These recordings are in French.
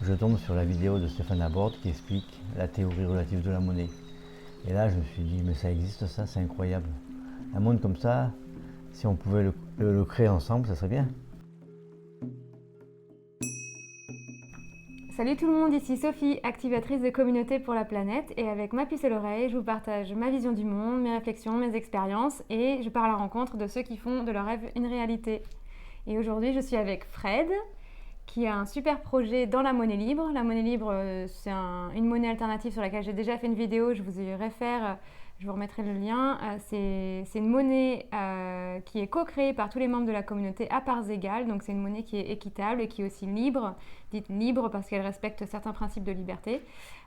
je tombe sur la vidéo de Stéphane Laborde qui explique la théorie relative de la monnaie. Et là, je me suis dit, mais ça existe ça, c'est incroyable. Un monde comme ça, si on pouvait le créer ensemble, ça serait bien. Salut tout le monde, ici Sophie, activatrice de Communauté pour la planète, et avec ma puce à l'oreille, je vous partage ma vision du monde, mes réflexions, mes expériences, et je pars à la rencontre de ceux qui font de leurs rêves une réalité. Et aujourd'hui, je suis avec Fred, qui a un super projet dans la monnaie libre. La monnaie libre, c'est une monnaie alternative sur laquelle j'ai déjà fait une vidéo, je vous y réfère, je vous remettrai le lien. C'est une monnaie qui est co-créée par tous les membres de la communauté à parts égales, donc c'est une monnaie qui est équitable et qui est aussi libre, dite libre parce qu'elle respecte certains principes de liberté.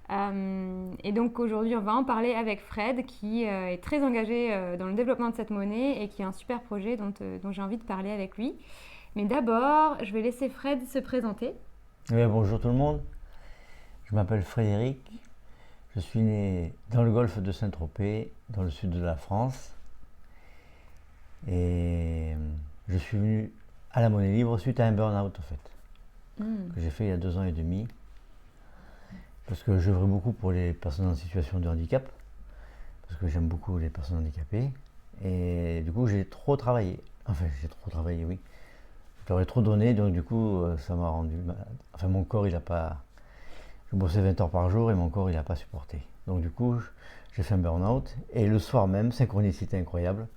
Et donc aujourd'hui, on va en parler avec Fred, qui est très engagé dans le développement de cette monnaie et qui a un super projet dont j'ai envie de parler avec lui. Mais d'abord, je vais laisser Fred se présenter. Bonjour tout le monde, je m'appelle Frédéric, je suis né dans le golfe de Saint-Tropez, dans le sud de la France. Et je suis venu à la monnaie libre suite à un burn-out en fait, que j'ai fait il y a 2 ans et demi. Parce que j'œuvre beaucoup pour les personnes en situation de handicap, parce que j'aime beaucoup les personnes handicapées. Et du coup, j'ai trop travaillé. Enfin, j'ai trop travaillé, oui. Je leur ai trop donné, donc du coup, ça m'a rendu malade. Enfin, mon corps, il a pas... Je bossais 20 heures par jour et mon corps, il n'a pas supporté. Donc du coup, j'ai fait un burn-out. Et le soir même, synchronicité incroyable,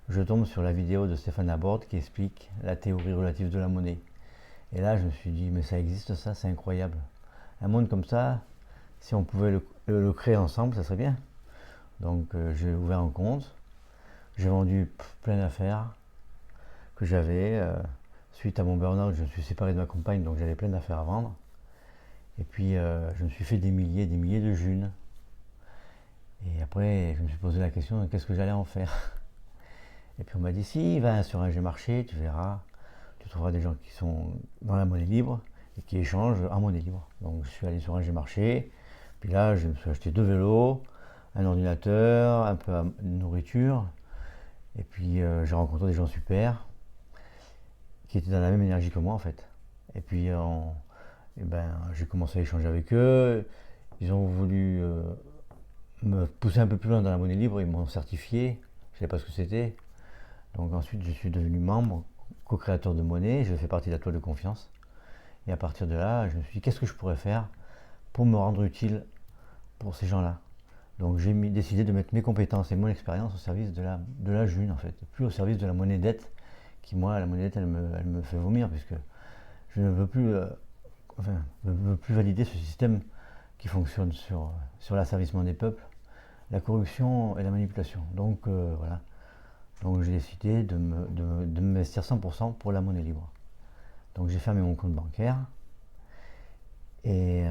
je tombe sur la vidéo de Stéphane Laborde qui explique la théorie relative de la monnaie. Et là, je me suis dit, mais ça existe ça, c'est incroyable. Un monde comme ça, si on pouvait le créer ensemble, ça serait bien. Donc j'ai ouvert un compte, j'ai vendu plein d'affaires que j'avais. Suite à mon burn-out, je me suis séparé de ma compagne, donc j'avais plein d'affaires à vendre. Et puis je me suis fait des milliers de junes. Et après, je me suis posé la question de qu'est-ce que j'allais en faire. Et puis on m'a dit, si, va sur un marché, tu verras, tu trouveras des gens qui sont dans la monnaie libre et qui échangent en monnaie libre. Donc je suis allé sur un marché, puis là je me suis acheté 2 vélos, un ordinateur, un peu de nourriture, et puis j'ai rencontré des gens super qui étaient dans la même énergie que moi en fait. Et puis j'ai commencé à échanger avec eux, ils ont voulu me pousser un peu plus loin dans la monnaie libre, ils m'ont certifié, je ne savais pas ce que c'était. Donc ensuite je suis devenu membre, co-créateur de monnaie, je fais partie de la toile de confiance. Et à partir de là, je me suis dit qu'est-ce que je pourrais faire pour me rendre utile pour ces gens-là. Donc j'ai décidé de mettre mes compétences et mon expérience au service de la June en fait, plus au service de la monnaie dette, qui moi, la monnaie dette, elle me fait vomir, puisque je ne veux plus, je ne veux plus valider ce système qui fonctionne sur l'asservissement des peuples, la corruption et la manipulation. Donc voilà. Donc j'ai décidé de m'investir 100% pour la monnaie libre. Donc j'ai fermé mon compte bancaire et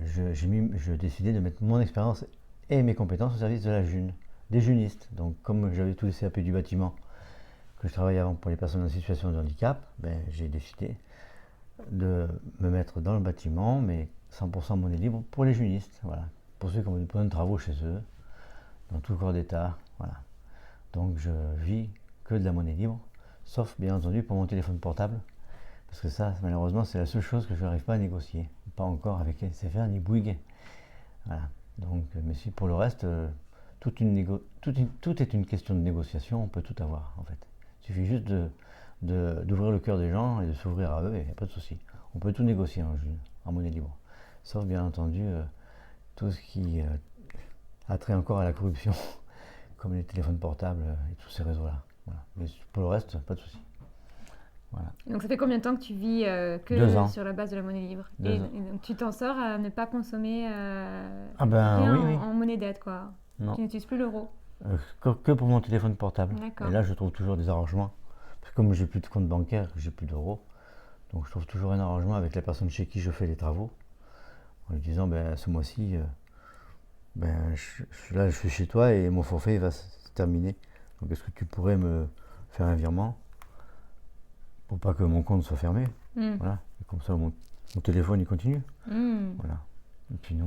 j'ai décidé de mettre mon expérience et mes compétences au service de la June, des junistes. Donc comme j'avais tous les CAP du bâtiment que je travaillais avant pour les personnes en situation de handicap, j'ai décidé de me mettre dans le bâtiment, mais 100% monnaie libre pour les junistes, voilà. Pour ceux qui ont besoin de travaux chez eux, dans tout le corps d'État, voilà. Donc je vis que de la monnaie libre, sauf bien entendu pour mon téléphone portable, parce que ça, malheureusement, c'est la seule chose que je n'arrive pas à négocier. Pas encore avec SFR ni Bouygues. Voilà. Donc, mais si pour le reste, tout est une question de négociation, on peut tout avoir en fait. Il suffit juste d'ouvrir le cœur des gens et de s'ouvrir à eux, et il n'y a pas de souci. On peut tout négocier en monnaie libre. Sauf bien entendu tout ce qui a trait encore à la corruption, comme les téléphones portables et tous ces réseaux-là. Voilà. Mais pour le reste, pas de souci. Voilà. Donc ça fait combien de temps que tu vis 2 ans. sur la base de la monnaie libre? Et donc tu t'en sors à ne pas consommer rien oui. En monnaie dette, quoi. Non. Tu n'utilises plus l'euro. Que pour mon téléphone portable. D'accord. Et là, je trouve toujours des arrangements. Parce que comme j'ai plus de compte bancaire, j'ai plus d'euros, donc je trouve toujours un arrangement avec la personne chez qui je fais les travaux, en lui disant, ce mois-ci, je suis chez toi et mon forfait va se terminer. Donc est-ce que tu pourrais me faire un virement pour pas que mon compte soit fermé? Voilà. Et comme ça, mon téléphone, il continue. Voilà. Et puis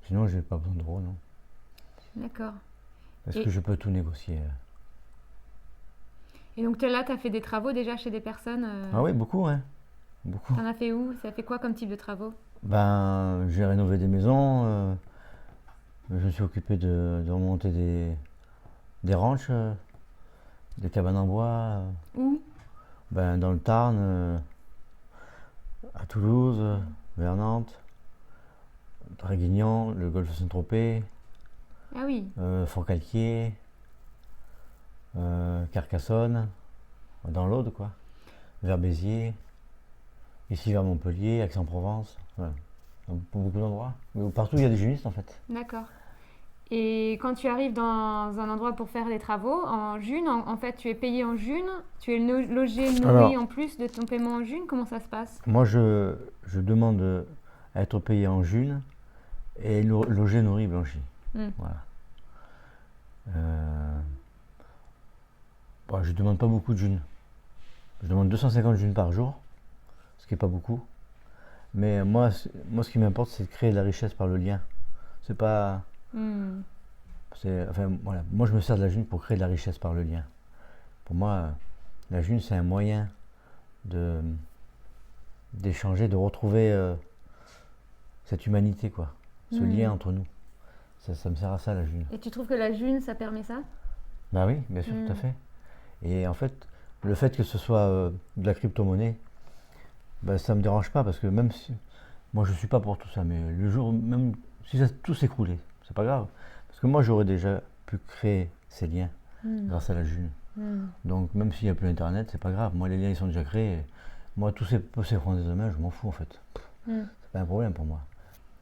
sinon, j'ai pas besoin d'euros, non. D'accord. Est-ce que je peux tout négocier? Et donc là, tu as fait des travaux déjà chez des personnes Ah oui, beaucoup, hein. Beaucoup. T'en as fait où? Ça fait quoi comme type de travaux? Ben, j'ai rénové des maisons, je me suis occupé de remonter des ranchs, des cabanes en bois, Où? ben, dans le Tarn, à Toulouse, vers Nantes, Draguignan, le golfe Saint-Tropez, Ah oui. Forcalquier, Carcassonne, dans l'Aude quoi, vers Béziers, ici vers Montpellier, Aix-en-Provence, voilà. Pour beaucoup d'endroits. Partout il y a des junistes en fait. D'accord. Et quand tu arrives dans un endroit pour faire des travaux, en june, en fait, tu es payé en june, tu es logé, nourri Alors, en plus de ton paiement en june, comment ça se passe? moi je demande à être payé en june et logé, nourri, blanchi. Voilà. Bon, je demande pas beaucoup de june. Je demande 250 junes par jour, ce qui est pas beaucoup. Mais moi ce qui m'importe, c'est de créer de la richesse par le lien. C'est pas. Enfin, voilà. Moi, je me sers de la june pour créer de la richesse par le lien. Pour moi, la june, c'est un moyen d'échanger, de retrouver cette humanité, quoi. Ce lien entre nous. Ça me sert à ça, la june. Et tu trouves que la june, ça permet ça? Bah oui, bien sûr, tout à fait. Et en fait, le fait que ce soit de la crypto-monnaie, bah, ça me dérange pas parce que même si. Moi, je suis pas pour tout ça, mais le jour, même si ça tout s'écroulait, c'est pas grave. Parce que moi, j'aurais déjà pu créer ces liens grâce à la june. Donc, même s'il n'y a plus Internet, c'est pas grave. Moi, les liens, ils sont déjà créés. Moi, tout peut s'effondrer demain, je m'en fous en fait. C'est pas un problème pour moi.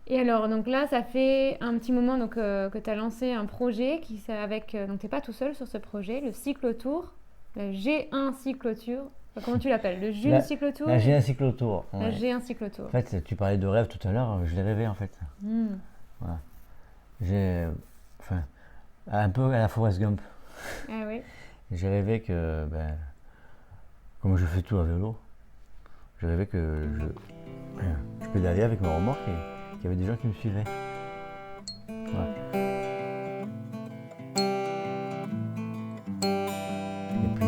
Et alors, donc là, ça fait un petit moment donc, que tu as lancé un projet avec. Donc, tu n'es pas tout seul sur ce projet, le cyclotour, le G1 cyclotour. Enfin, comment tu l'appelles? Le June cyclotour? La G1 cyclotour. La Ouais. G1 cyclotour. En fait, tu parlais de rêve tout à l'heure, je l'ai rêvé en fait. Voilà. Enfin, un peu à la Forrest Gump. Ah oui. J'ai rêvé que, comme je fais tout à vélo, j'ai rêvé que je pédalais avec ma remorque et qu'il y avait des gens qui me suivaient. Voilà. Et puis,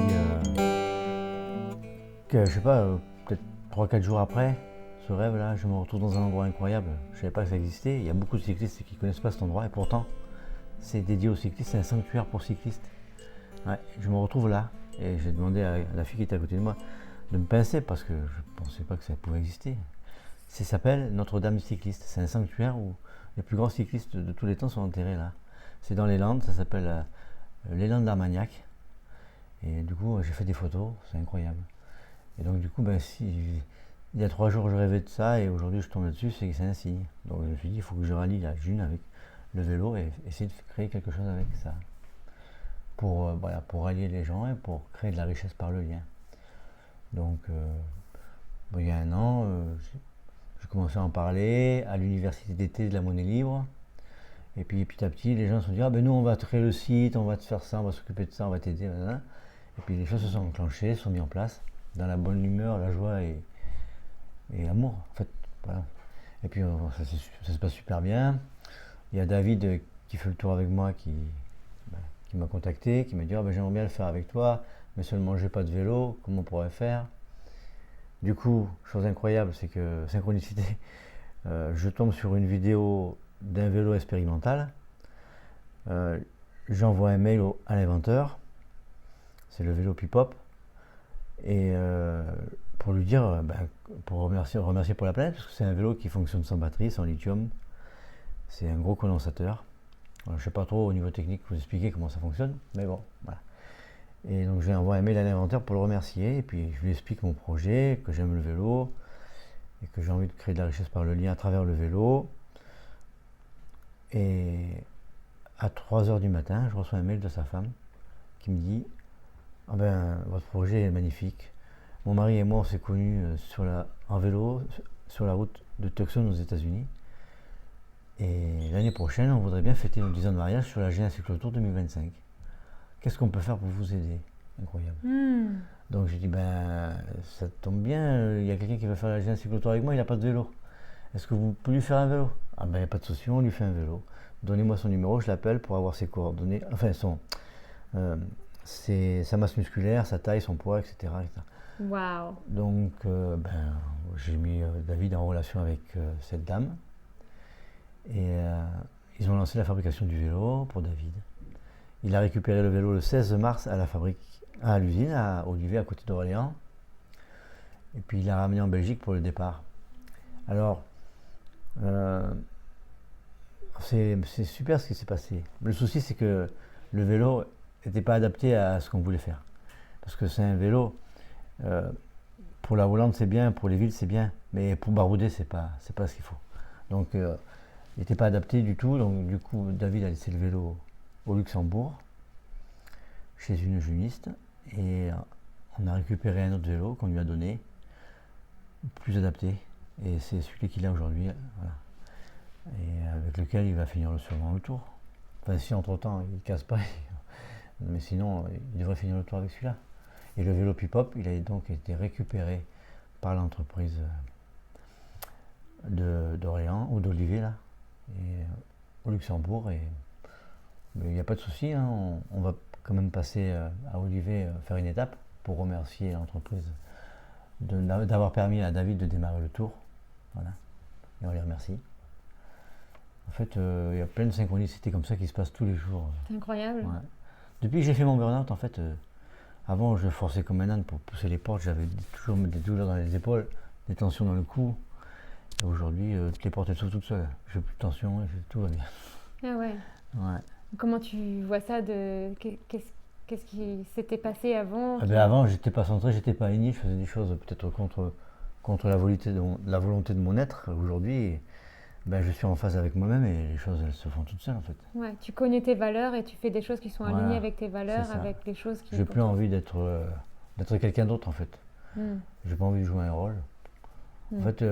je sais pas, peut-être 3-4 jours après ce rêve-là, je me retrouve dans un endroit incroyable. Je ne savais pas que ça existait. Il y a beaucoup de cyclistes qui ne connaissent pas cet endroit et pourtant, c'est dédié aux cyclistes, c'est un sanctuaire pour cyclistes. Ouais, je me retrouve là et j'ai demandé à la fille qui était à côté de moi de me pincer parce que je ne pensais pas que ça pouvait exister. Ça s'appelle Notre-Dame du cycliste. C'est un sanctuaire où les plus grands cyclistes de tous les temps sont enterrés là. C'est dans les Landes, ça s'appelle les Landes d'Armagnac. Et du coup, j'ai fait des photos, c'est incroyable. Et donc, du coup, il y a 3 jours, je rêvais de ça et aujourd'hui, je tombe là-dessus, c'est que c'est un signe. Donc, je me suis dit, il faut que je rallie la june avec le vélo et essayer de créer quelque chose avec ça. Pour rallier les gens et pour créer de la richesse par le lien. Donc, il y a 1 an, j'ai commencé à en parler à l'université d'été de la Monnaie Libre. Et puis petit à petit, les gens se sont dit, nous on va te créer le site, on va te faire ça, on va s'occuper de ça, on va t'aider. Et puis les choses se sont enclenchées, se sont mises en place, dans la bonne humeur, la joie et l'amour, en fait. Voilà. Et puis ça se passe super bien. Il y a David qui fait le tour avec moi, qui m'a contacté, qui m'a dit j'aimerais bien le faire avec toi, mais seulement j'ai pas de vélo, comment on pourrait faire? Du coup, chose incroyable, c'est que synchronicité, je tombe sur une vidéo d'un vélo expérimental, j'envoie un mail à l'inventeur, c'est le vélo Pipop, et pour lui dire, pour remercier pour la planète, parce que c'est un vélo qui fonctionne sans batterie, sans lithium, c'est un gros condensateur. Je ne sais pas trop au niveau technique vous expliquer comment ça fonctionne, mais bon, voilà. Et donc j'ai envoyé un mail à l'inventeur pour le remercier, et puis je lui explique mon projet, que j'aime le vélo, et que j'ai envie de créer de la richesse par le lien à travers le vélo. Et à 3h du matin, je reçois un mail de sa femme qui me dit votre projet est magnifique. Mon mari et moi on s'est connus en vélo sur la route de Tucson aux États-Unis. Et l'année prochaine, on voudrait bien fêter nos 10 ans de mariage sur la G1 Cyclotour 2025. Qu'est-ce qu'on peut faire pour vous aider? Incroyable. Donc j'ai dit, ça tombe bien, il y a quelqu'un qui va faire la G1 Cyclotour avec moi, il n'a pas de vélo. Est-ce que vous pouvez lui faire un vélo? Il n'y a pas de souci, on lui fait un vélo. Donnez-moi son numéro, je l'appelle pour avoir ses coordonnées, enfin sa masse musculaire, sa taille, son poids, etc. Waouh. Donc, j'ai mis David en relation avec cette dame. Et ils ont lancé la fabrication du vélo pour David. Il a récupéré le vélo le 16 mars à la fabrique, à l'usine, à Olivet, à côté d'Orléans. Et puis il l'a ramené en Belgique pour le départ. Alors, c'est super ce qui s'est passé. Le souci, c'est que le vélo n'était pas adapté à ce qu'on voulait faire. Parce que c'est un vélo, pour la Hollande c'est bien, pour les villes c'est bien, mais pour barouder c'est pas ce qu'il faut. Donc il n'était pas adapté du tout, donc du coup David a laissé le vélo au Luxembourg, chez une juniste, et on a récupéré un autre vélo qu'on lui a donné, plus adapté, et c'est celui qu'il a aujourd'hui, voilà. Et avec lequel il va finir sûrement le tour. Enfin si entre temps il ne casse pas, mais sinon il devrait finir le tour avec celui-là. Et le vélo Pipop, il a donc été récupéré par l'entreprise d'Orléans, ou d'Olivet, là, et, au Luxembourg. Et il n'y a pas de souci, hein, on va quand même passer à Olivet faire une étape pour remercier l'entreprise d'avoir permis à David de démarrer le tour. Voilà. Et on les remercie. En fait, il y a plein de synchronicités comme ça qui se passent tous les jours. C'est incroyable. Ouais. Depuis que j'ai fait mon burn-out, en fait, avant je forçais comme un âne pour pousser les portes, j'avais toujours des douleurs dans les épaules, des tensions dans le cou. Et aujourd'hui, toutes les portes elles s'ouvrent toutes seules. J'ai plus de tension, et tout va bien. Ah ouais. Ouais. Comment tu vois ça de qu'est-ce qui s'était passé avant Avant, j'étais pas centré, j'étais pas aligné, je faisais des choses peut-être contre la volonté de mon être. Aujourd'hui, je suis en phase avec moi-même et les choses elles se font toutes seules en fait. Ouais, tu connais tes valeurs et tu fais des choses qui sont alignées avec tes valeurs, avec les choses qui... J'ai plus envie d'être quelqu'un d'autre en fait. J'ai pas envie de jouer un rôle. En fait,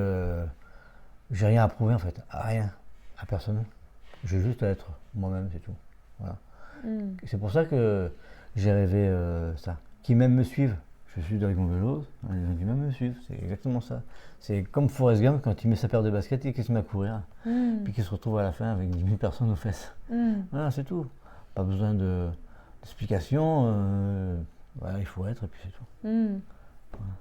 j'ai rien à prouver en fait, à rien, à personne. J'ai juste à être moi-même, c'est tout. Voilà. C'est pour ça que j'ai rêvé ça. Qui même me suivent. Je suis avec mon vélo, les gens qui même me suivent, c'est exactement ça. C'est comme Forrest Gump quand il met sa paire de baskets et qu'il se met à courir, puis qu'il se retrouve à la fin avec 10 000 personnes aux fesses. Voilà, c'est tout. Pas besoin d'explications, voilà, il faut être et puis c'est tout. Voilà.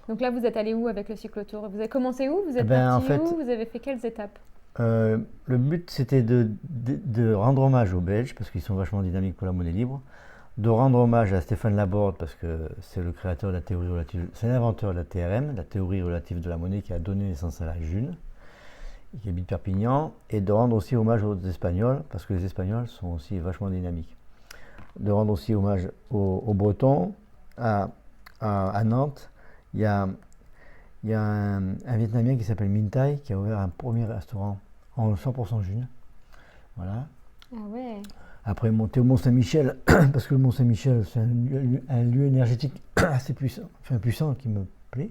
Donc là, vous êtes allé où avec le cyclotour? Vous avez commencé où? Vous êtes parti où? Vous avez fait quelles étapes? Le but, c'était de rendre hommage aux Belges, parce qu'ils sont vachement dynamiques pour la monnaie libre, de rendre hommage à Stéphane Laborde, parce que c'est le créateur de la théorie relative, c'est l'inventeur de la TRM, la théorie relative de la monnaie, qui a donné naissance à la June, qui habite Perpignan, et de rendre aussi hommage aux Espagnols, parce que les Espagnols sont aussi vachement dynamiques. De rendre aussi hommage aux Bretons, à Nantes. Il y a un Vietnamien qui s'appelle Minh Thai qui a ouvert un premier restaurant en 100% June. Voilà. Ah ouais. Après monter au Mont-Saint-Michel, parce que le Mont-Saint-Michel c'est un lieu énergétique assez puissant qui me plaît.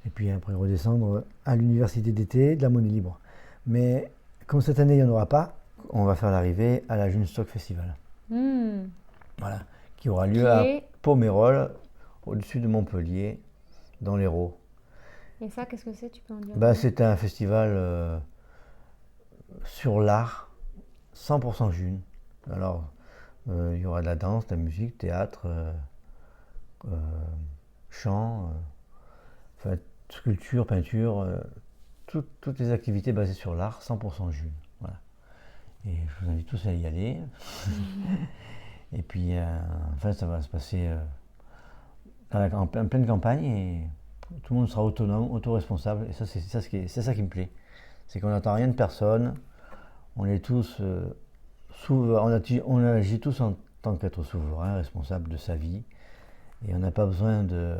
Et puis après redescendre à l'université d'été de la monnaie libre. Mais comme cette année il n'y en aura pas, on va faire l'arrivée à la June Stock Festival. Voilà. Qui aura lieu à Pomerol, au-dessus de Montpellier, dans l'Hérault. Et ça, qu'est-ce que c'est? Tu peux en dire? C'est un festival sur l'art, 100% June. Alors, il y aura de la danse, de la musique, théâtre, chant, sculpture, peinture, toutes les activités basées sur l'art, 100% June. Voilà. Et je vous invite tous à y aller. Et puis, ça va se passer en pleine campagne et tout le monde sera autonome, autoresponsable. Et ça, c'est ça qui me plaît. C'est qu'on n'attend rien de personne. On est tous on agit tous en tant qu'être souverain, responsable de sa vie. Et on n'a pas besoin de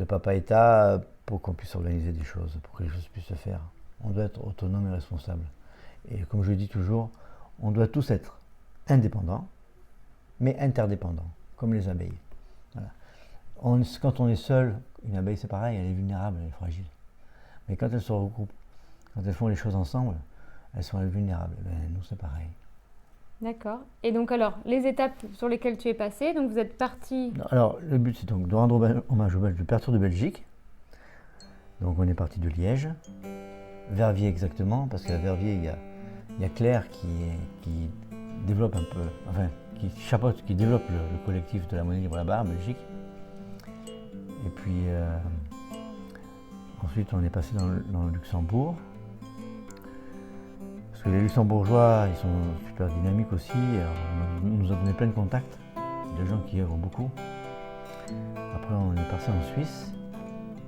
papa État pour qu'on puisse organiser des choses, pour que les choses puissent se faire. On doit être autonome et responsable. Et comme je le dis toujours, on doit tous être indépendants, mais interdépendants, comme les abeilles. Voilà. Quand on est seul, une abeille c'est pareil, elle est vulnérable, elle est fragile. Mais quand elles se regroupent, quand elles font les choses ensemble, elles sont vulnérables. Nous c'est pareil. D'accord. Et donc alors, les étapes sur lesquelles tu es passé, donc vous êtes parti... Alors le but c'est donc de rendre hommage aux Belges de Perture de Belgique. Donc on est parti de Liège, Verviers exactement, parce qu'à Verviers il y a Claire qui développe un peu, qui développe le collectif de la monnaie libre là-bas en Belgique. Et puis ensuite on est passé dans le Luxembourg. Parce que les Luxembourgeois, ils sont super dynamiques aussi. Alors, on nous a donné plein de contacts, de gens qui œuvrent beaucoup. Après on est passé en Suisse.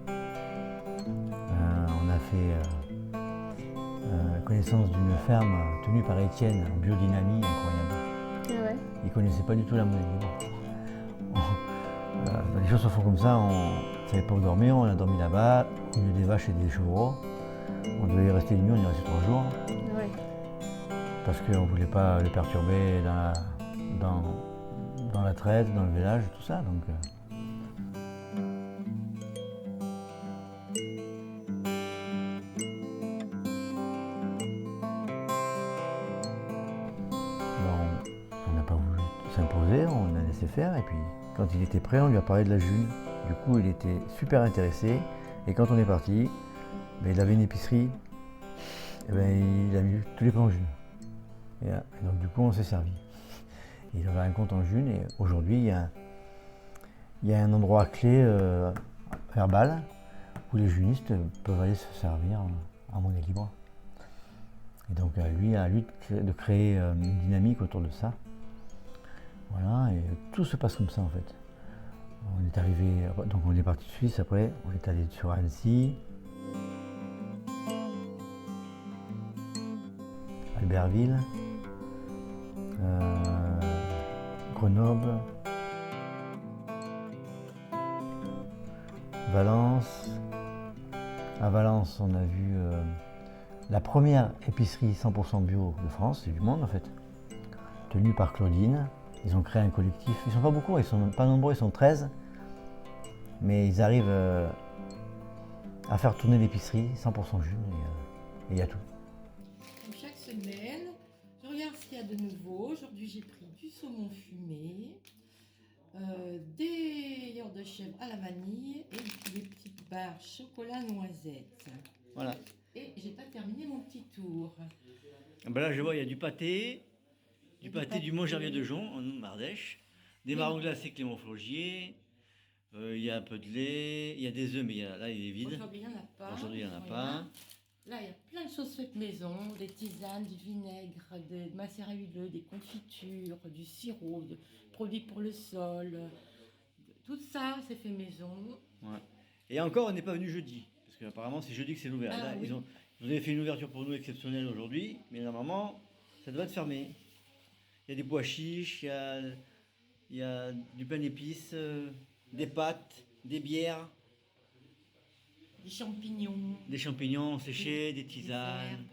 On a fait connaissance d'une ferme tenue par Étienne en biodynamie incroyable. Ah ouais. Il ne connaissait pas du tout la monnaie libre. Les choses se font comme ça, on ne savait pas où dormir, on a dormi là-bas, au milieu des vaches et des chevreaux. On devait y rester une nuit, on y est resté 3 jours. Ouais. Parce qu'on ne voulait pas le perturber dans la traite, dans le village, tout ça. Donc, on n'a pas voulu s'imposer, on a laissé faire. Et puis, quand il était prêt, on lui a parlé de la June. Du coup, il était super intéressé. Et quand on est parti, ben, il avait une épicerie. Et ben, il a mis tous les plans en June. Et donc, du coup, on s'est servi. Il avait un compte en June. Et aujourd'hui, il y a un endroit clé verbal où les junistes peuvent aller se servir en monnaie libre. Et donc, à lui de créer une dynamique autour de ça. Voilà, et tout se passe comme ça en fait. On est arrivé, donc on est parti de Suisse, après on est allé sur Annecy, Albertville, Grenoble, Valence. À Valence, on a vu la première épicerie 100% bio de France et du monde en fait, tenue par Claudine. Ils ont créé un collectif, ils sont pas beaucoup, ils sont pas nombreux, ils sont 13, mais ils arrivent à faire tourner l'épicerie 100% June et il y a tout. Donc, chaque semaine, je regarde ce qu'il y a de nouveau. Aujourd'hui, j'ai pris du saumon fumé, des yaourts de chèvre à la vanille et puis des petites barres chocolat noisette. Voilà. Et j'ai pas terminé mon petit tour. Ben là, je vois, il y a du pâté du Mont-Gerbier de Jonc, en Ardèche, des marrons glacés Clément Faugier, il y a un peu de lait, il y a des œufs, mais là, il est vide. Aujourd'hui, il n'y en a pas. Aujourd'hui, il n'y en a pas. Là, il y a plein de choses faites maison, des tisanes, du vinaigre, des macérats huileux, des confitures, du sirop, des produits pour le sol. Tout ça, c'est fait maison. Ouais. Et encore, on n'est pas venu jeudi, parce qu'apparemment, c'est jeudi que c'est ouvert. Ah, Là, oui. ils avaient fait une ouverture pour nous exceptionnelle aujourd'hui, mais normalement, ça doit être fermé. Il y a des pois chiches, il y a du pain d'épices, des pâtes, des bières, Des champignons séchés, des tisanes.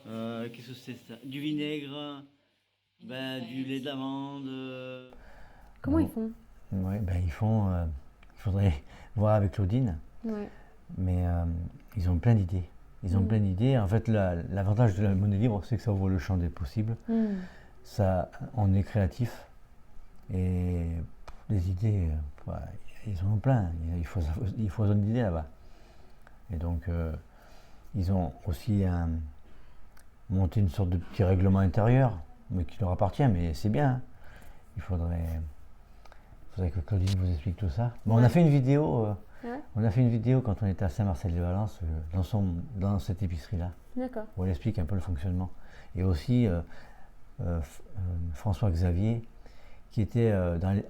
Qu'est-ce que c'est ça? Du vinaigre, du lait d'amande. Comment ils font? Ouais, ils font. Il faudrait voir avec Claudine. Ouais. Mais ils ont plein d'idées. Plein d'idées. En fait, l'avantage de la monnaie libre, c'est que ça ouvre le champ des possibles. Ça, on est créatif. Et les idées, ils en ont plein. Il faut une idée là-bas. Et donc, ils ont aussi monté une sorte de petit règlement intérieur, mais qui leur appartient, mais c'est bien. Il faudrait que Claudine vous explique tout ça. Bon, on a fait une vidéo. On a fait une vidéo quand on était à Saint-Marcel-de-Valence, dans cette épicerie-là. D'accord. Où elle explique un peu le fonctionnement. Et aussi François Xavier, qui était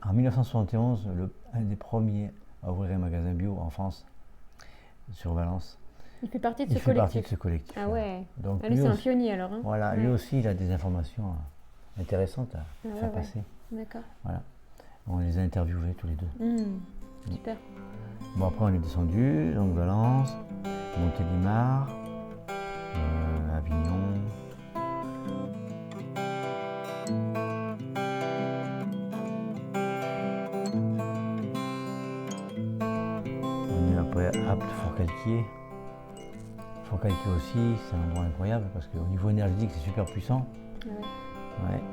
en 1971 un des premiers à ouvrir un magasin bio en France, sur Valence. Il fait partie de ce collectif. Ah ouais. Donc, lui, c'est un pionnier alors. Hein. Voilà, lui aussi, il a des informations intéressantes à faire passer. D'accord. Voilà. On les a interviewés tous les deux. Super. Bon, après on est descendu, donc Valence, Montélimar, Avignon. On est après Apt, Forcalquier. Forcalquier aussi, c'est un endroit incroyable parce qu'au niveau énergétique, c'est super puissant. Ouais.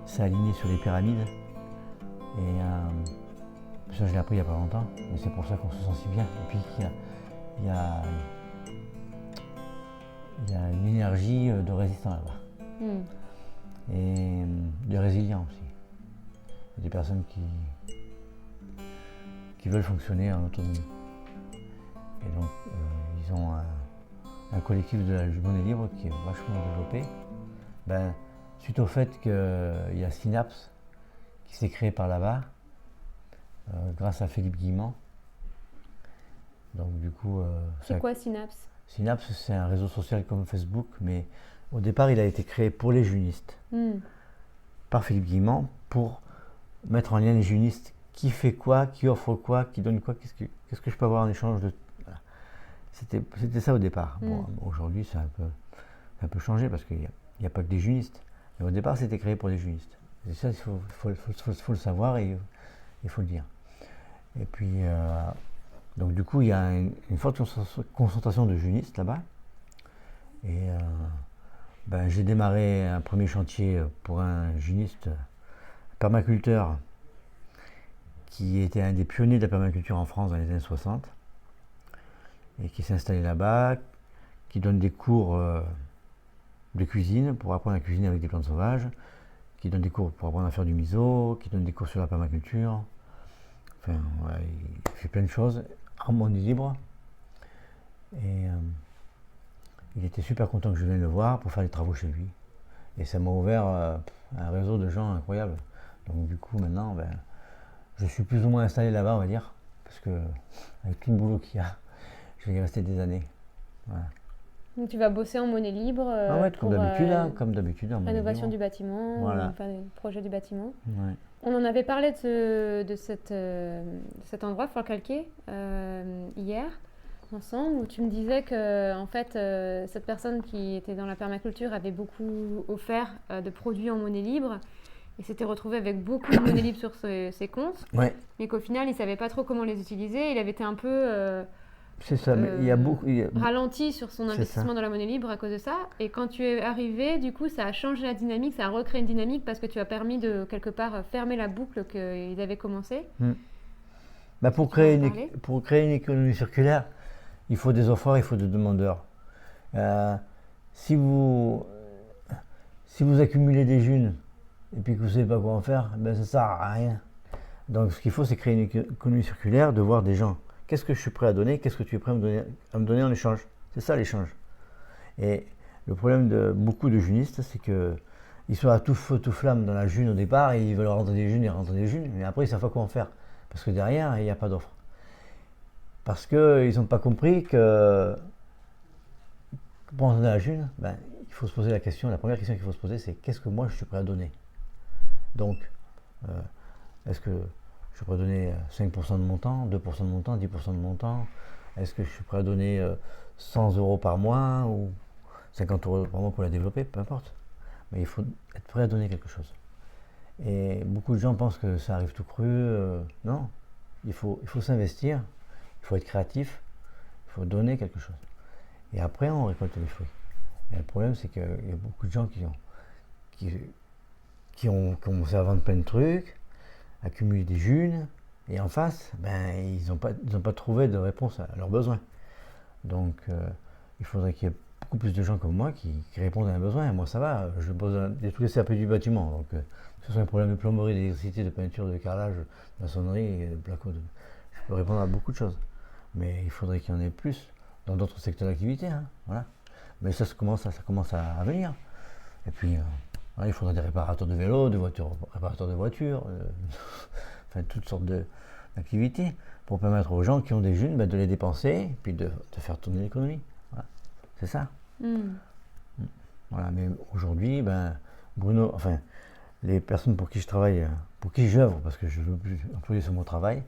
C'est aligné sur les pyramides. Et ça, je l'ai appris il n'y a pas longtemps, mais c'est pour ça qu'on se sent si bien. Et puis, il y a une énergie de résistant là-bas. Et de résilient aussi. Il y a des personnes qui veulent fonctionner en autonomie. Et donc, ils ont un collectif de la monnaie libre qui est vachement développé. Suite au fait qu'il y a Synapse qui s'est créé par là-bas, grâce à Philippe Guillemant. Donc du coup... c'est quoi Synapse? Synapse, c'est un réseau social comme Facebook, mais au départ, il a été créé pour les junistes, par Philippe Guillemant, pour mettre en lien les junistes, qui fait quoi, qui offre quoi, qui donne quoi, qu'est-ce que je peux avoir en échange de... Voilà. C'était ça au départ. Bon, aujourd'hui, c'est un peu changé parce qu'il n'y a pas que des junistes. Mais au départ, c'était créé pour les junistes. Et ça, il faut le savoir et il faut le dire. Et puis, donc du coup, il y a une forte concentration de junistes là-bas. Et j'ai démarré un premier chantier pour un juniste permaculteur qui était un des pionniers de la permaculture en France dans les années 60 et qui s'est installé là-bas, qui donne des cours de cuisine pour apprendre à cuisiner avec des plantes sauvages, qui donne des cours pour apprendre à faire du miso, qui donne des cours sur la permaculture. Enfin, ouais, il fait plein de choses en monnaie libre. Et il était super content que je vienne le voir pour faire des travaux chez lui. Et ça m'a ouvert un réseau de gens incroyables. Donc du coup, maintenant, je suis plus ou moins installé là-bas, on va dire. Parce que, avec tout le boulot qu'il y a, je vais y rester des années. Voilà. Donc tu vas bosser en monnaie libre comme d'habitude. En rénovation du bâtiment, voilà. Enfin, projet du bâtiment. Ouais. On en avait parlé de cet endroit, Fort Calquier, hier, ensemble, où tu me disais que en fait, cette personne qui était dans la permaculture avait beaucoup offert de produits en monnaie libre et s'était retrouvé avec beaucoup de monnaie libre sur ses comptes, mais qu'au final, il ne savait pas trop comment les utiliser. Il avait été un peu... c'est ça, mais il y a beaucoup... ralenti sur son investissement dans la monnaie libre à cause de ça. Et quand tu es arrivé, du coup, ça a changé la dynamique, ça a recréé une dynamique parce que tu as permis de, quelque part, fermer la boucle qu'ils avaient commencé. Pour créer une économie circulaire, il faut des offreurs, il faut des demandeurs. Si vous accumulez des thunes et puis que vous ne savez pas quoi en faire, ça ne sert à rien. Donc ce qu'il faut, c'est créer une économie circulaire, de voir des gens. Qu'est-ce que je suis prêt à donner? Qu'est-ce que tu es prêt à me donner en échange? C'est ça l'échange. Et le problème de beaucoup de junistes, c'est qu'ils sont à tout feu, tout flamme dans la june au départ et ils veulent rentrer des junes, mais après ils ne savent pas quoi en faire. Parce que derrière, il n'y a pas d'offre. Parce qu'ils n'ont pas compris que pour entrer dans la june, il faut se poser la question, la première question qu'il faut se poser, c'est qu'est-ce que moi je suis prêt à donner? Donc, est-ce que je suis prêt à donner 5% de mon temps, 2% de mon temps, 10% de mon temps? Est-ce que je suis prêt à donner 100 euros par mois ou 50 euros par mois pour la développer? Peu importe. Mais il faut être prêt à donner quelque chose. Et beaucoup de gens pensent que ça arrive tout cru. Non, il faut s'investir, il faut être créatif, il faut donner quelque chose. Et après, on récolte les fruits. Et le problème, c'est qu'il y a beaucoup de gens qui ont commencé à vendre plein de trucs, accumuler des thunes, et en face, ils n'ont pas trouvé de réponse à leurs besoins. Donc, il faudrait qu'il y ait beaucoup plus de gens comme moi qui répondent à un besoin. Et moi, ça va, je pose tous les CAP du bâtiment. Donc, que ce soit un problème de plomberie, d'électricité, de peinture, de carrelage, de maçonnerie, de placo, je peux répondre à beaucoup de choses. Mais il faudrait qu'il y en ait plus dans d'autres secteurs d'activité. Voilà. Mais ça commence à venir. Et puis, il faudrait des réparateurs de vélos, réparateurs de voitures, enfin toutes sortes d'activités pour permettre aux gens qui ont des thunes de les dépenser et puis de faire tourner l'économie. Voilà. C'est ça. Voilà. Mais aujourd'hui, Bruno, les personnes pour qui je travaille, pour qui j'œuvre, parce que je ne veux plus employer ce mot travail,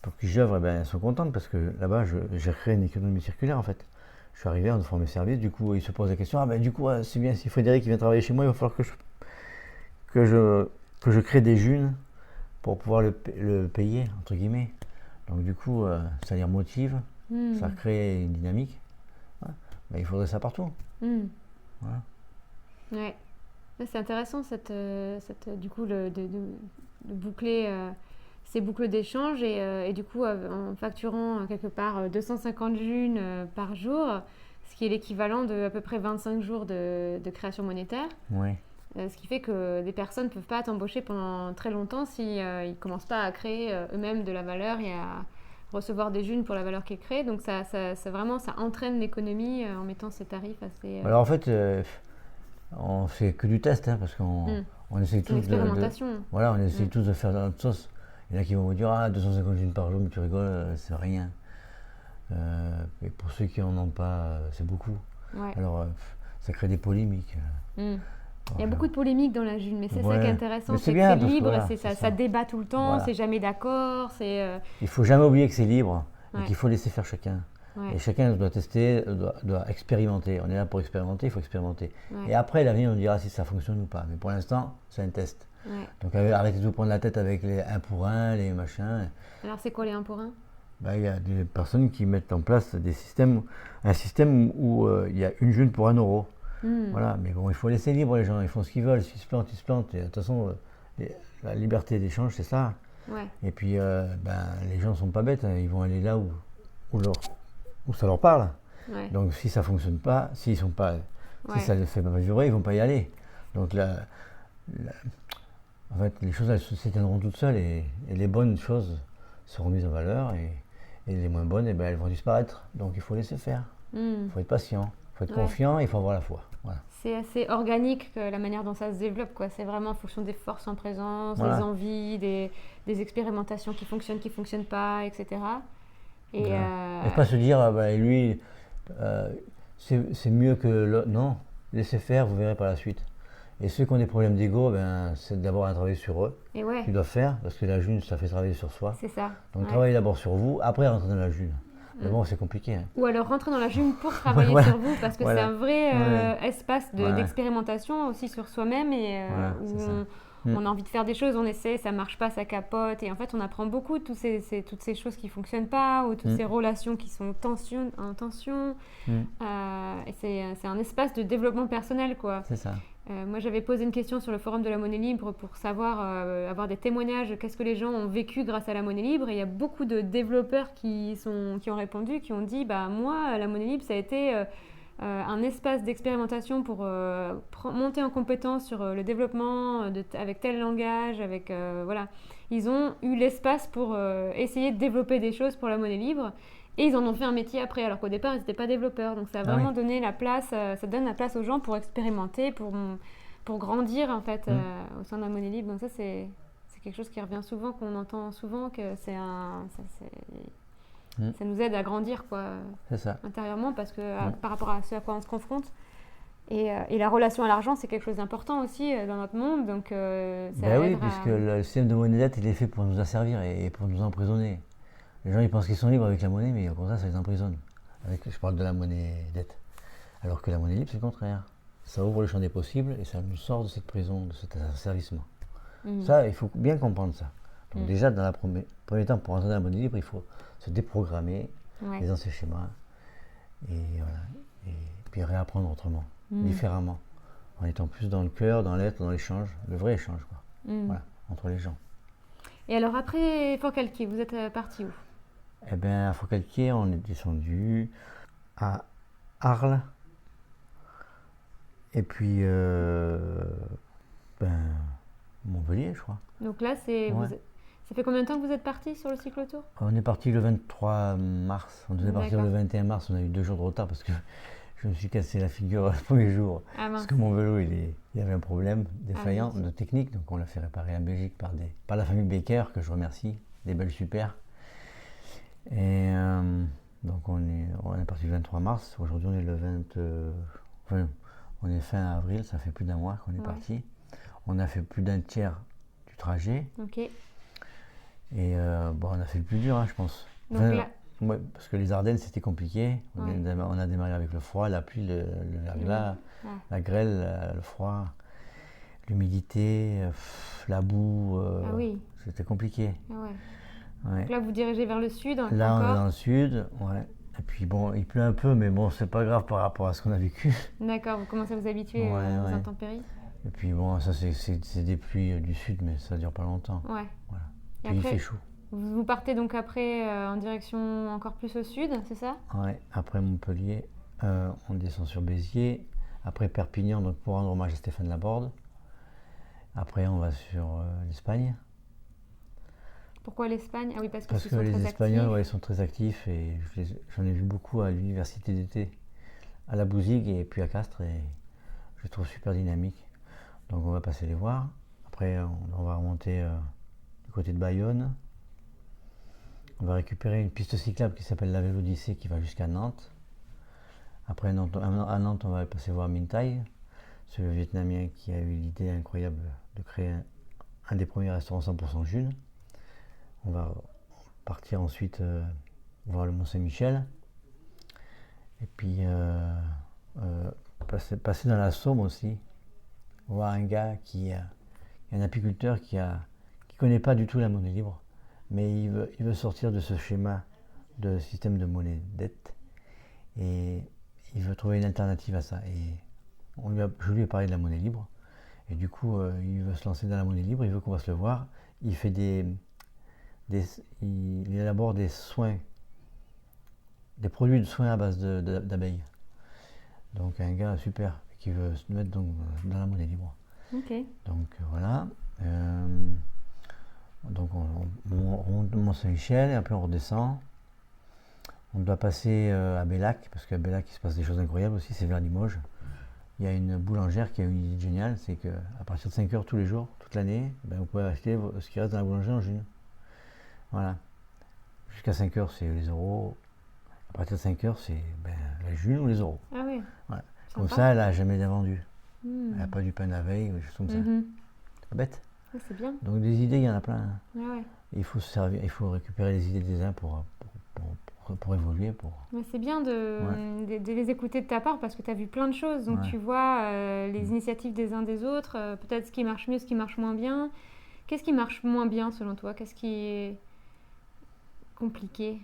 pour qui j'œuvre, elles sont contentes parce que là-bas, j'ai créé une économie circulaire en fait. Je suis arrivé en offrant mes services, du coup, ils se posent la question, du coup, c'est bien, si Frédéric vient travailler chez moi, il va falloir que je crée des thunes pour pouvoir le payer, entre guillemets. Donc du coup, ça les motive, ça crée une dynamique. Voilà. Il faudrait ça partout. Voilà. Ouais. C'est intéressant du coup de boucler ces boucles d'échange et du coup en facturant quelque part 250 thunes par jour, ce qui est l'équivalent de à peu près 25 jours de création monétaire. Ouais. Ce qui fait que des personnes ne peuvent pas t'embaucher pendant très longtemps si ils ne commencent pas à créer eux-mêmes de la valeur et à recevoir des junes pour la valeur qui est créée. Donc ça vraiment, ça entraîne l'économie en mettant ces tarifs assez... Alors en fait, on fait que du test, hein, parce qu'on on essaie tous l'expérimentation. Voilà, on essaie tous de faire de notre sauce. Il y en a qui vont vous dire, 250 junes par jour, mais tu rigoles, c'est rien. Et pour ceux qui n'en ont pas, c'est beaucoup. Ouais. Alors, ça crée des polémiques. Il y a beaucoup de polémiques dans la June, mais c'est ça qui est intéressant, c'est que bien, c'est libre, voilà, ça débat tout le temps, c'est jamais d'accord. Il ne faut jamais oublier que c'est libre et qu'il faut laisser faire chacun. Et chacun doit tester, doit expérimenter. On est là pour expérimenter, il faut expérimenter. Et après, l'avenir nous dira si ça fonctionne ou pas. Mais pour l'instant, c'est un test. Donc arrêtez de vous prendre la tête avec les 1 pour 1, les machins. Alors c'est quoi les 1 pour 1 ? Il y a des personnes qui mettent en place un système où il y a une june pour 1 euro. Voilà, mais bon, il faut laisser libre les gens, ils font ce qu'ils veulent, s'ils se plantent, ils se plantent. Et de toute façon, la liberté d'échange, c'est ça. Et puis, les gens ne sont pas bêtes, hein, ils vont aller là où ça leur parle. Donc, si ça ne fonctionne pas, si ça ne fait pas vibrer, ils ne vont pas y aller. Donc, en fait, les choses, elles s'éteindront toutes seules et les bonnes choses seront mises en valeur et les moins bonnes, elles vont disparaître. Donc, il faut laisser faire. Il faut être patient. Il faut être confiant, il faut avoir la foi. Voilà. C'est assez organique la manière dont ça se développe, quoi. C'est vraiment en fonction des forces en présence, des envies, des expérimentations qui fonctionnent pas, etc. Et pas se dire, lui, c'est mieux que l'autre. Non, laissez faire, vous verrez par la suite. Et ceux qui ont des problèmes d'ego, c'est d'abord à travailler sur eux. Qu'ils doivent faire, parce que la june, ça fait travailler sur soi. C'est ça. Donc travaillez d'abord sur vous, après rentrer dans la june. Mais bon, c'est compliqué. Hein. Ou alors rentrer dans la june pour travailler sur vous, parce que c'est un vrai espace d'expérimentation aussi sur soi-même et où on a envie de faire des choses, on essaie, ça marche pas, ça capote. Et en fait, on apprend beaucoup de toutes ces choses qui fonctionnent pas, ou toutes ces relations qui sont en tension. Et c'est un espace de développement personnel, quoi. C'est ça. Moi, j'avais posé une question sur le forum de la monnaie libre pour savoir, avoir des témoignages, qu'est-ce que les gens ont vécu grâce à la monnaie libre. Et il y a beaucoup de développeurs qui ont répondu, qui ont dit, moi, la monnaie libre, ça a été un espace d'expérimentation pour monter en compétence sur le développement avec tel langage, voilà. Ils ont eu l'espace pour essayer de développer des choses pour la monnaie libre. Et ils en ont fait un métier après, alors qu'au départ, ils n'étaient pas développeurs. Donc ça a vraiment donné la place, ça donne la place aux gens pour expérimenter, pour grandir en fait au sein de la monnaie libre. Donc ça, c'est quelque chose qui revient souvent, qu'on entend souvent, que ça nous aide à grandir, quoi, intérieurement, parce que par rapport à ce à quoi on se confronte. Et la relation à l'argent, c'est quelque chose d'important aussi dans notre monde. Donc, puisque le système de monnaie dette, il est fait pour nous asservir et pour nous emprisonner. Les gens, ils pensent qu'ils sont libres avec la monnaie, mais au contraire, ça les emprisonne. Je parle de la monnaie dette. Alors que la monnaie libre, c'est le contraire. Ça ouvre le champ des possibles et ça nous sort de cette prison, de cet asservissement. Ça, il faut bien comprendre ça. Donc déjà, dans le premier temps, pour entrer dans la monnaie libre, il faut se déprogrammer les anciens schémas et puis réapprendre autrement, différemment, en étant plus dans le cœur, dans l'être, dans l'échange, le vrai échange, quoi. Voilà, entre les gens. Et alors après Forcalquier, vous êtes parti où ? À Forcalquier, on est descendu à Arles. Et puis, Montpellier, je crois. Donc là, ça fait combien de temps que vous êtes parti sur le cyclotour ? On est parti le 23 mars. On devait partir le 21 mars. On a eu 2 jours de retard parce que je me suis cassé la figure le premier jour. Parce que mon vélo, il y avait un problème défaillant de technique. Donc on l'a fait réparer en Belgique par la famille Becker, que je remercie, des belles super. Et donc on est parti le 23 mars. Aujourd'hui, on est le on est fin avril, ça fait plus d'1 mois qu'on est parti. On a fait plus d'1 tiers du trajet. Et on a fait le plus dur, je pense. Parce que les Ardennes, c'était compliqué. On a démarré avec le froid, la pluie, le verglas, la grêle, le froid, l'humidité, la boue. C'était compliqué. Donc là, vous dirigez vers le sud. Là, on est dans le sud, Et puis il pleut un peu, mais bon, c'est pas grave par rapport à ce qu'on a vécu. D'accord, vous commencez à vous habituer aux intempéries. Et puis ça, c'est des pluies du sud, mais ça dure pas longtemps. Voilà. Et puis après, il fait chaud. Vous partez donc après en direction encore plus au sud, c'est ça ? Après Montpellier, on descend sur Béziers. Après Perpignan, donc pour rendre hommage à Stéphane Laborde. Après, on va sur l'Espagne. Pourquoi l'Espagne? Ah oui, parce Parce qu'ils que sont les très Espagnols, actifs. ouais, ils sont très actifs et j'en ai vu beaucoup à l'université d'été, à la Bouzigue et puis à Castres et je les trouve super dynamiques. Donc on va passer les voir. Après, on va remonter du côté de Bayonne. On va récupérer une piste cyclable qui s'appelle la Vélodyssée qui va jusqu'à Nantes. Après, à Nantes, on va passer voir Mintai. C'est le Vietnamien qui a eu l'idée incroyable de créer un des premiers restaurants 100% jus. On va partir ensuite voir le Mont-Saint-Michel. Et puis passer dans la Somme aussi. Voir un gars un apiculteur qui connaît pas du tout la monnaie libre. Mais il veut sortir de ce schéma de système de monnaie dette. Et il veut trouver une alternative à ça. Et je lui ai parlé de la monnaie libre. Et du coup, il veut se lancer dans la monnaie libre, il veut qu'on va se le voir. Il fait il élabore des soins, des produits de soins à base d'abeilles. Donc un gars super qui veut se mettre dans la monnaie libre. Ok. Donc voilà. Donc on remonte au Mont-Saint-Michel et après on redescend. On doit passer à Bellac, parce qu'à Bellac il se passe des choses incroyables aussi, c'est vers Limoges. Il y a une boulangère qui a une idée géniale, c'est qu'à partir de 5 heures tous les jours, toute l'année, vous pouvez acheter ce qui reste dans la boulangerie en jus. Voilà. Jusqu'à 5 heures, c'est les euros. À partir de 5 heures, c'est la jus ou les euros. Ah oui. Voilà. Comme ça, elle n'a jamais d'invendu. Mm. Elle n'a pas du pain la veille, ou des choses comme ça. C'est pas bête. Ah, c'est bien. Donc des idées, il y en a plein. Hein. Ah ouais. Il faut se servir, il faut récupérer les idées des uns pour évoluer. Mais c'est bien de les écouter de ta part parce que tu as vu plein de choses. Donc Ouais. tu vois les initiatives des uns des autres, peut-être ce qui marche mieux, ce qui marche moins bien. Qu'est-ce qui marche moins bien selon toi? Qu'est-ce qui est compliqué?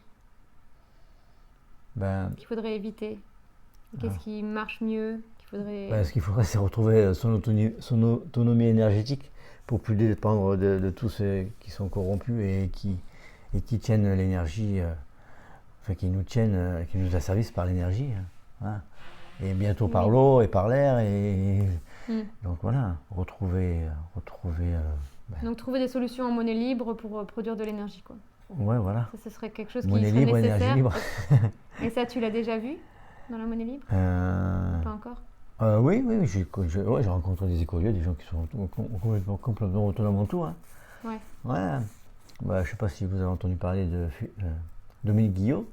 Qu'il faudrait éviter? Qu'est-ce qui marche mieux? Ce qu'il faudrait, c'est retrouver son autonomie énergétique pour plus dépendre de tous ceux qui sont corrompus et qui tiennent l'énergie, qui nous tiennent, qui nous asservissent par l'énergie. Hein. Voilà. Et bientôt par l'eau et par l'air. Donc voilà, retrouver. Donc trouver des solutions en monnaie libre pour produire de l'énergie, quoi. Ouais, voilà. Ça, ce serait quelque chose monnaie qui serait libre, nécessaire. Énergie libre. Et ça, tu l'as déjà vu dans la monnaie libre? Pas encore? Oui, j'ai rencontré des écoliers, des gens qui sont complètement autonomes en tout. Hein. Ouais. Ouais. Je ne sais pas si vous avez entendu parler de Dominique Guillot.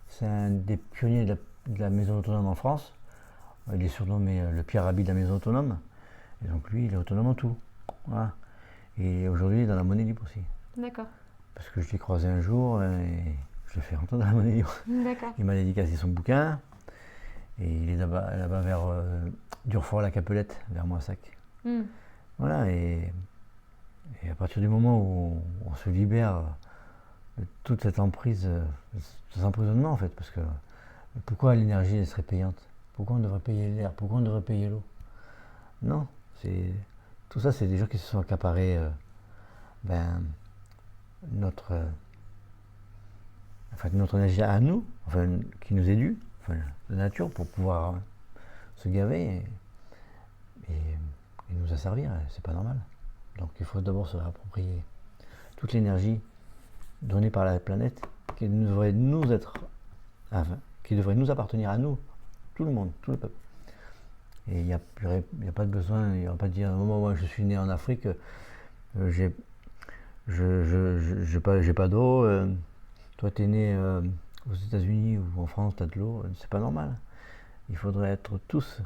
C'est un des pionniers de la maison autonome en France. Il est surnommé le Pierre Rabhi de la maison autonome. Et donc lui, il est autonome en tout. Voilà. Et aujourd'hui, il est dans la monnaie libre aussi. D'accord. Parce que je l'ai croisé un jour et je l'ai fait rentrer dans la monnaie libre. D'accord. Il m'a dédicacé son bouquin. Et il est là-bas vers Durfort-la-Capelette, vers Moissac. Voilà, et à partir du moment où on se libère de toute cette emprise, cet emprisonnement en fait, parce que pourquoi l'énergie elle serait payante? Pourquoi on devrait payer l'air? Pourquoi on devrait payer l'eau? Non, tout ça c'est des gens qui se sont accaparés notre énergie à nous, qui nous est due, la nature, pour pouvoir se gaver et nous asservir, c'est pas normal. Donc il faut d'abord se réapproprier toute l'énergie donnée par la planète qui devrait nous appartenir à nous, tout le monde, tout le peuple. Et il n'y a pas de besoin, il n'y aura pas de dire, au moment où je suis né en Afrique, j'ai pas d'eau, toi tu es né aux États-Unis ou en France, tu as de l'eau, c'est pas normal. Il faudrait être tous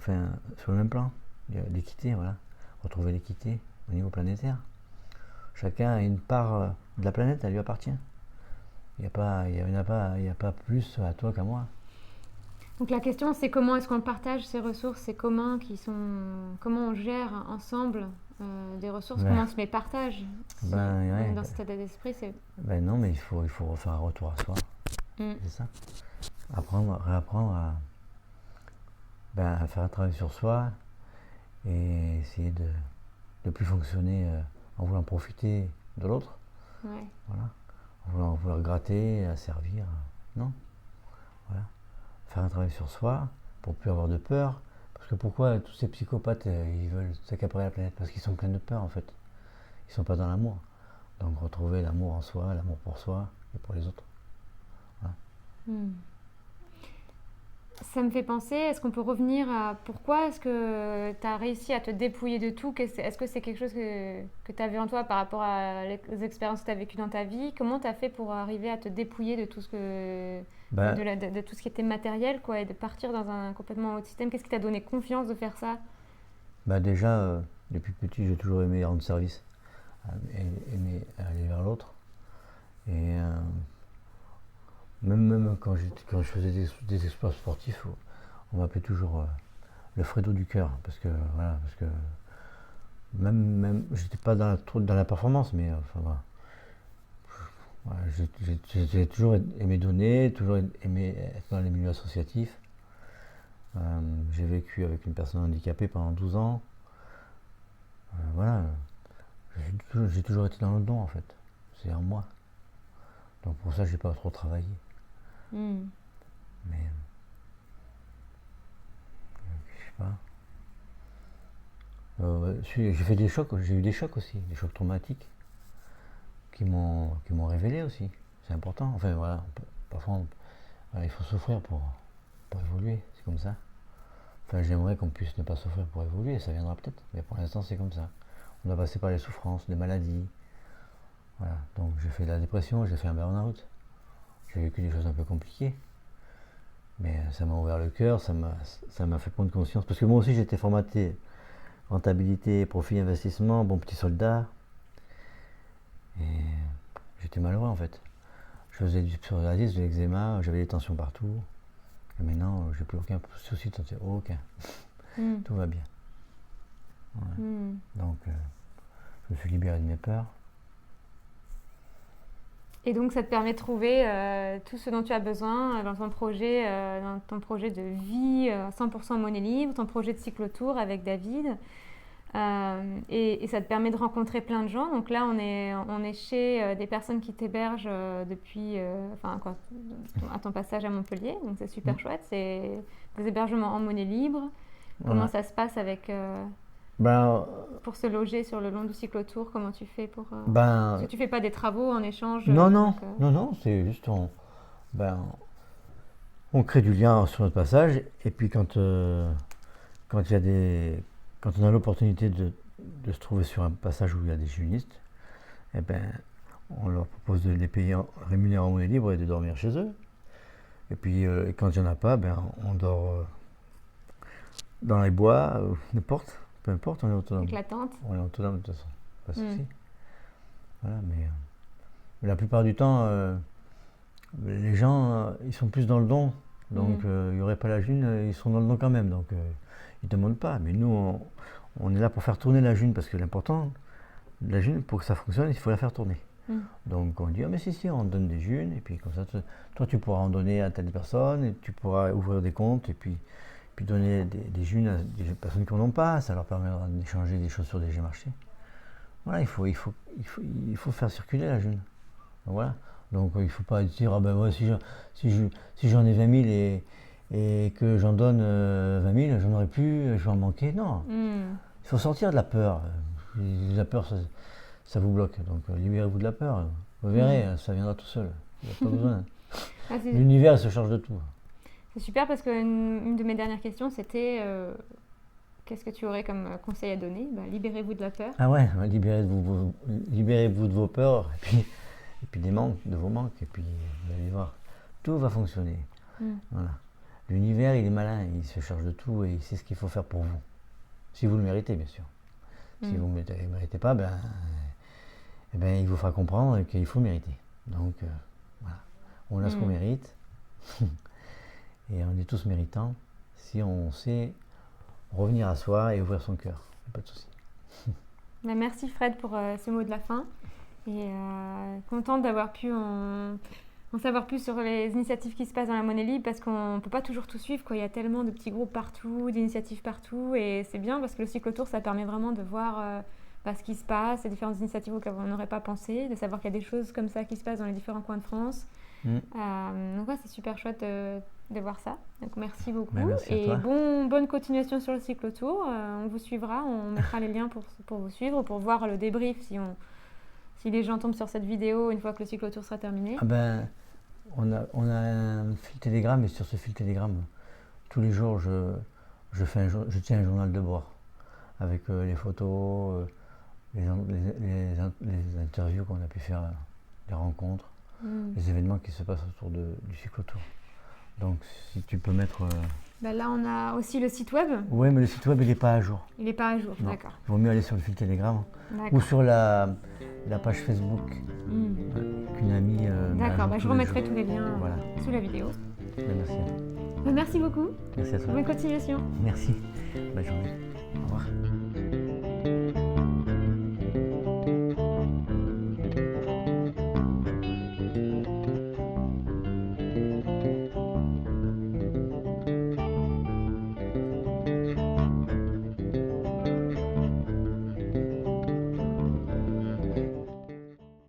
sur le même plan. L'équité, voilà. Retrouver l'équité au niveau planétaire. Chacun a une part de la planète, elle lui appartient. Il n'y a pas plus à toi qu'à moi. Donc la question c'est comment est-ce qu'on partage ces ressources, ces communs comment on gère ensemble des ressources, comment on se met partage dans cet état d'esprit, c'est... non, mais il faut refaire un retour à soi. C'est ça. Réapprendre à faire un travail sur soi et essayer de ne plus fonctionner en voulant profiter de l'autre. Ouais. Voilà. En vouloir gratter, asservir. Non. Voilà. Faire un travail sur soi pour ne plus avoir de peur. Parce Parce que pourquoi tous ces psychopathes, ils veulent s'accaparer la planète? Parce qu'ils sont pleins de peur, en fait. Ils sont pas dans l'amour. Donc retrouver l'amour en soi, l'amour pour soi et pour les autres. Voilà. Ça me fait penser, est-ce qu'on peut revenir à pourquoi est-ce que tu as réussi à te dépouiller de tout? Est-ce que c'est quelque chose que tu avais en toi par rapport à les expériences que tu as vécues dans ta vie? Comment tu as fait pour arriver à te dépouiller de tout ce de tout ce qui était matériel, quoi, et de partir dans un complètement autre système? Qu'est-ce qui t'a donné confiance de faire ça? Déjà, depuis petit, j'ai toujours aimé rendre service, aimer aller vers l'autre. Et même quand je faisais des exploits sportifs, on m'appelait toujours le Fredo du cœur, parce que même j'étais pas dans la performance, mais enfin voilà. Voilà, j'ai toujours aimé donner, toujours aimé être dans les milieux associatifs. J'ai vécu avec une personne handicapée pendant 12 ans. Voilà, j'ai toujours été dans le don, en fait. C'est en moi. Donc pour ça, j'ai pas trop travaillé. Mais je sais pas. J'ai eu des chocs aussi, des chocs traumatiques qui m'ont révélé aussi. C'est important. Enfin voilà, parfois il faut souffrir pour évoluer, c'est comme ça. Enfin, j'aimerais qu'on puisse ne pas souffrir pour évoluer, ça viendra peut-être, mais pour l'instant c'est comme ça. On doit passer par les souffrances, les maladies. Voilà, donc j'ai fait de la dépression, j'ai fait un burn-out. J'ai vécu des choses un peu compliquées. Mais ça m'a ouvert le cœur, ça m'a fait prendre conscience. Parce que moi aussi j'étais formaté rentabilité, profit, investissement, bon petit soldat. Et j'étais malheureux en fait. Je faisais du psoriasis, de l'eczéma, j'avais des tensions partout. Et maintenant, j'ai plus aucun souci de santé, aucun. Tout va bien. Ouais. Donc, je me suis libéré de mes peurs. Et donc, ça te permet de trouver tout ce dont tu as besoin dans ton projet de vie 100% monnaie libre, ton projet de cyclotour avec David. Et ça te permet de rencontrer plein de gens. Donc là, on est chez des personnes qui t'hébergent depuis à ton passage à Montpellier. Donc c'est super chouette. C'est des hébergements en monnaie libre. Comment ça se passe avec pour se loger sur le long du cyclotour? Comment tu fais pour parce que tu fais pas des travaux en échange? Non, c'est juste on crée du lien sur notre passage. Et puis quand on a l'opportunité de se trouver sur un passage où il y a des junistes, eh ben, on leur propose de les payer rémunérés en monnaie libre et de dormir chez eux. Et puis, quand il n'y en a pas, on dort dans les bois, n'importe, peu importe, on est autonome. Avec la tente. On est autonome de toute façon, pas de souci. Voilà, mais la plupart du temps, les gens, ils sont plus dans le don. Donc, il n'y aurait pas la june, ils sont dans le don quand même. Donc, ils ne demandent pas. Mais nous, on est là pour faire tourner la june, parce que l'important, la june, pour que ça fonctionne, il faut la faire tourner. Donc, on dit, mais si, on donne des junes, et puis comme ça, toi, tu pourras en donner à telle personne, et tu pourras ouvrir des comptes, et puis donner des junes à des personnes qui n'en ont pas. Ça leur permettra d'échanger des choses sur des marchés. Voilà, il faut faire circuler la june. Donc, voilà. Donc, il ne faut pas dire, moi, si j'en ai 20 000 et que j'en donne 20 000, j'en aurai plus, je vais en manquer. Non. Il faut sortir de la peur. La peur, ça vous bloque. Donc, libérez-vous de la peur. Vous verrez, ça viendra tout seul. Il n'y a pas besoin. L'univers, il se charge de tout. C'est super parce qu'une de mes dernières questions, c'était qu'est-ce que tu aurais comme conseil à donner? Libérez-vous de la peur. Ah ouais, libérez-vous de vos peurs et puis de vos manques. Et puis, vous allez voir, tout va fonctionner. Voilà. L'univers, il est malin, il se charge de tout et il sait ce qu'il faut faire pour vous. Si vous le méritez, bien sûr. Si vous ne le méritez pas, il vous fera comprendre qu'il faut mériter. Donc, voilà. On a ce qu'on mérite. Et on est tous méritants si on sait revenir à soi et ouvrir son cœur. Pas de souci. Merci Fred pour ce mot de la fin. Et contente d'avoir pu en savoir plus sur les initiatives qui se passent dans la monnaie libre parce qu'on ne peut pas toujours tout suivre. Il y a tellement de petits groupes partout, d'initiatives partout. Et c'est bien parce que le cyclotour, ça permet vraiment de voir ce qui se passe, les différentes initiatives auxquelles on n'aurait pas pensé, de savoir qu'il y a des choses comme ça qui se passent dans les différents coins de France. Donc c'est super chouette de voir ça. Donc merci beaucoup. Merci à et toi. bonne continuation sur le cyclotour. On vous suivra, on mettra les liens pour vous suivre, pour voir le débrief si les gens tombent sur cette vidéo une fois que le cyclotour sera terminé. Ah ben, on a un fil Telegram et sur ce fil Telegram, tous les jours, je tiens un journal de bord avec les photos, les interviews qu'on a pu faire, les rencontres, les événements qui se passent autour du cyclotour. Donc si tu peux mettre... Là, on a aussi le site web. Oui, mais le site web, il n'est pas à jour. Il n'est pas à jour, Non. d'accord. Il vaut mieux aller sur le fil Telegram D'accord. ou sur la page Facebook qu'une amie... D'accord, je remettrai tous les liens Voilà. sous la vidéo. Merci. Merci beaucoup. Merci à toi. Bonne continuation. Merci. Bonne journée. Au revoir.